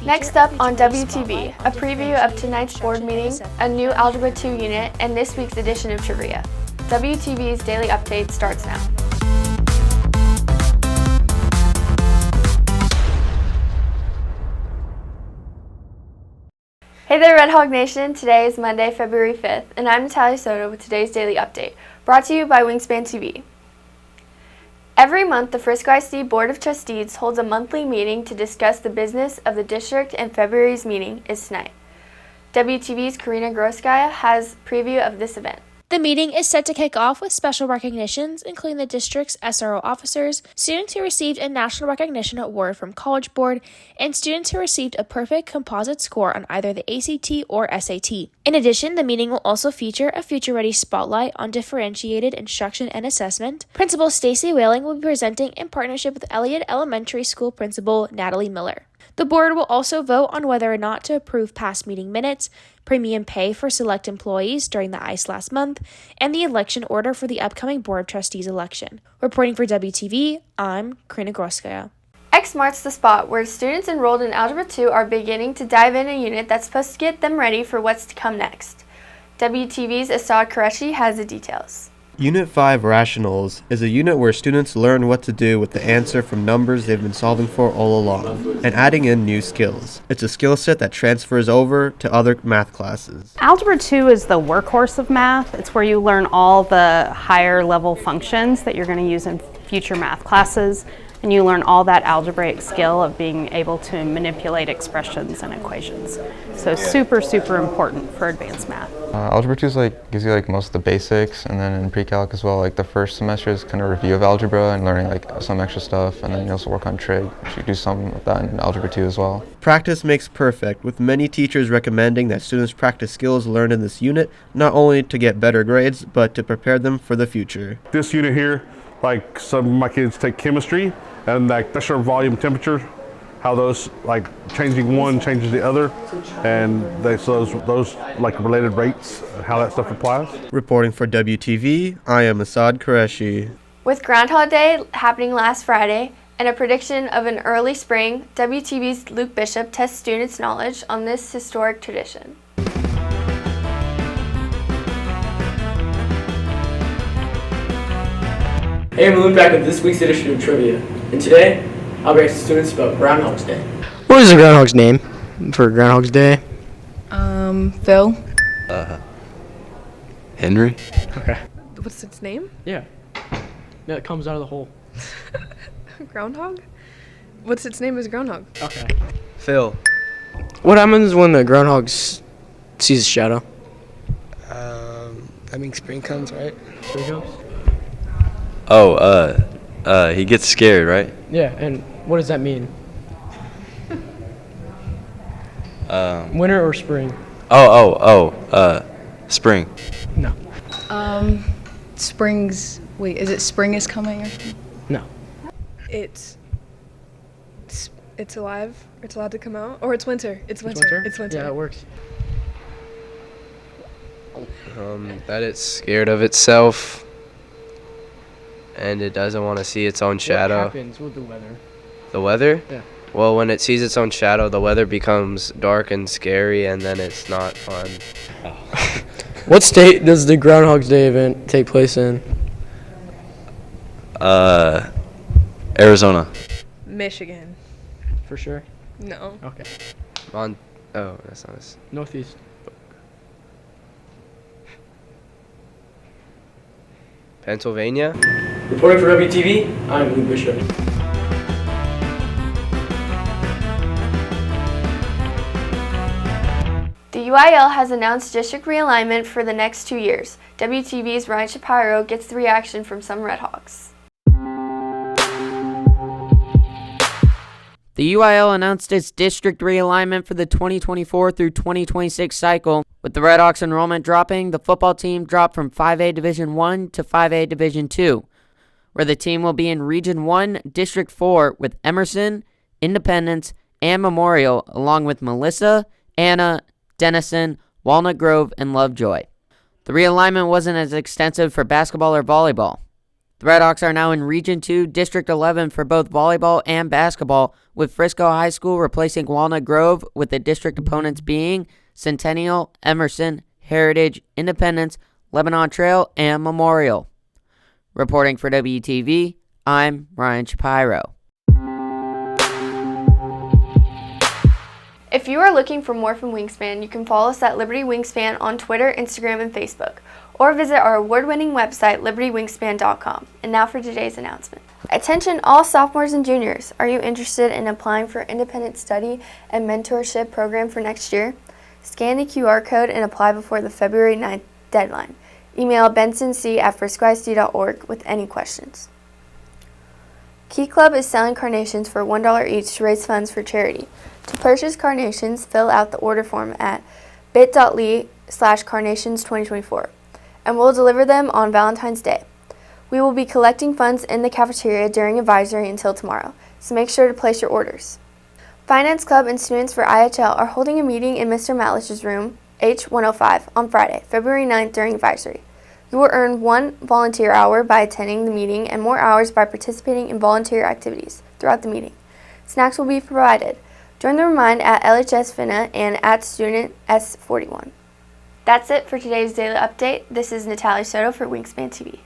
Next up on WTV, a preview of tonight's board meeting, a new Algebra II unit, and this week's edition of Trivia. WTV's Daily Update starts now. Hey there, Red Hog Nation. Today is Monday, February 5th, and I'm Natalia Soto with today's Daily Update, brought to you by Wingspan TV. Every month, the Frisco ISD Board of Trustees holds a monthly meeting to discuss the business of the district, and February's meeting is tonight. WTV's Karina Groskaya has a preview of this event. The meeting is set to kick off with special recognitions, including the district's SRO officers, students who received a National Recognition Award from College Board, and students who received a perfect composite score on either the ACT or SAT. In addition, the meeting will also feature a Future Ready spotlight on differentiated instruction and assessment. Principal Stacy Whaling will be presenting in partnership with Elliott Elementary School Principal Natalie Miller. The board will also vote on whether or not to approve past meeting minutes, premium pay for select employees during the ICE last month, and the election order for the upcoming Board of Trustees election. Reporting for WTV, I'm Karina Groskaya. X marks the spot where students enrolled in Algebra II are beginning to dive in a unit that's supposed to get them ready for what's to come next. WTV's Asad Qureshi has the details. Unit 5 Rationals is a unit where students learn what to do with the answer from numbers they've been solving for all along, and adding in new skills. It's a skill set that transfers over to other math classes. Algebra 2 is the workhorse of math. It's where you learn all the higher level functions that you're going to use in future math classes, and you learn all that algebraic skill of being able to manipulate expressions and equations. So super, super important for advanced math. Algebra 2 gives you most of the basics, and then in pre-calc as well, the first semester is kind of a review of algebra and learning some extra stuff, and then you also work on trig, which you do some of that in Algebra 2 as well. Practice makes perfect, with many teachers recommending that students practice skills learned in this unit, not only to get better grades, but to prepare them for the future. This unit here, some of my kids take chemistry, and pressure, volume, temperature, how those changing one changes the other, and those related rates, how that stuff applies. Reporting for WTV, I am Asad Qureshi. With Groundhog Day happening last Friday and a prediction of an early spring, WTV's Luke Bishop tests students' knowledge on this historic tradition. Hey, I'm Luke back with this week's edition of Trivia, and today I'll be asking students about Groundhog's Day. What is the groundhog's name for Groundhog's Day? Phil. Henry. Okay. What's its name? Yeah. That comes out of the hole. Groundhog? What's its name is Groundhog? Okay. Phil. What happens when the groundhog sees a shadow? I mean spring comes, right? Spring comes? Oh, he gets scared, right? Yeah, and what does that mean? Winter or spring? Spring. No. Spring's. Wait, is it spring is coming? Or No. It's alive. It's allowed to come out. Or it's winter. It's winter. It's winter. Yeah, it works. That it's scared of itself, and it doesn't want to see its own shadow. What happens with the weather? The weather? Yeah. Well, when it sees its own shadow, the weather becomes dark and scary, and then it's not fun. What state does the Groundhog's Day event take place in? Arizona. Michigan. For sure? No. Okay. That's not us. Northeast. Pennsylvania. Reporting for WTV, I'm Luke Bishop. The UIL has announced district realignment for the next 2 years. WTV's Ryan Shapiro gets the reaction from some Redhawks. The UIL announced its district realignment for the 2024 through 2026 cycle. With the Redhawks enrollment dropping, the football team dropped from 5A Division I to 5A Division II, where the team will be in Region 1, District 4 with Emerson, Independence, and Memorial, along with Melissa, Anna, Denison, Walnut Grove, and Lovejoy. The realignment wasn't as extensive for basketball or volleyball. The Redhawks are now in Region 2, District 11 for both volleyball and basketball, with Frisco High School replacing Walnut Grove, with the district opponents being Centennial, Emerson, Heritage, Independence, Lebanon Trail, and Memorial. Reporting for WTV, I'm Ryan Shapiro. If you are looking for more from Wingspan, you can follow us at Liberty Wingspan on Twitter, Instagram, and Facebook, or visit our award-winning website, libertywingspan.com. And now for today's announcement. Attention all sophomores and juniors. Are you interested in applying for independent study and mentorship program for next year? Scan the QR code and apply before the February 9th deadline. Email bensonc@friscoisd.org with any questions. Key Club is selling carnations for $1 each to raise funds for charity. To purchase carnations, fill out the order form at bit.ly/carnations2024, and we'll deliver them on Valentine's Day. We will be collecting funds in the cafeteria during advisory until tomorrow, so make sure to place your orders. Finance Club and students for IHL are holding a meeting in Mr. Matlish's room, H105, on Friday, February 9th during advisory. You will earn 1 volunteer hour by attending the meeting and more hours by participating in volunteer activities throughout the meeting. Snacks will be provided. Join the Remind at LHS Finna and at Student S41. That's it for today's daily update. This is Natalia Soto for Wingspan TV.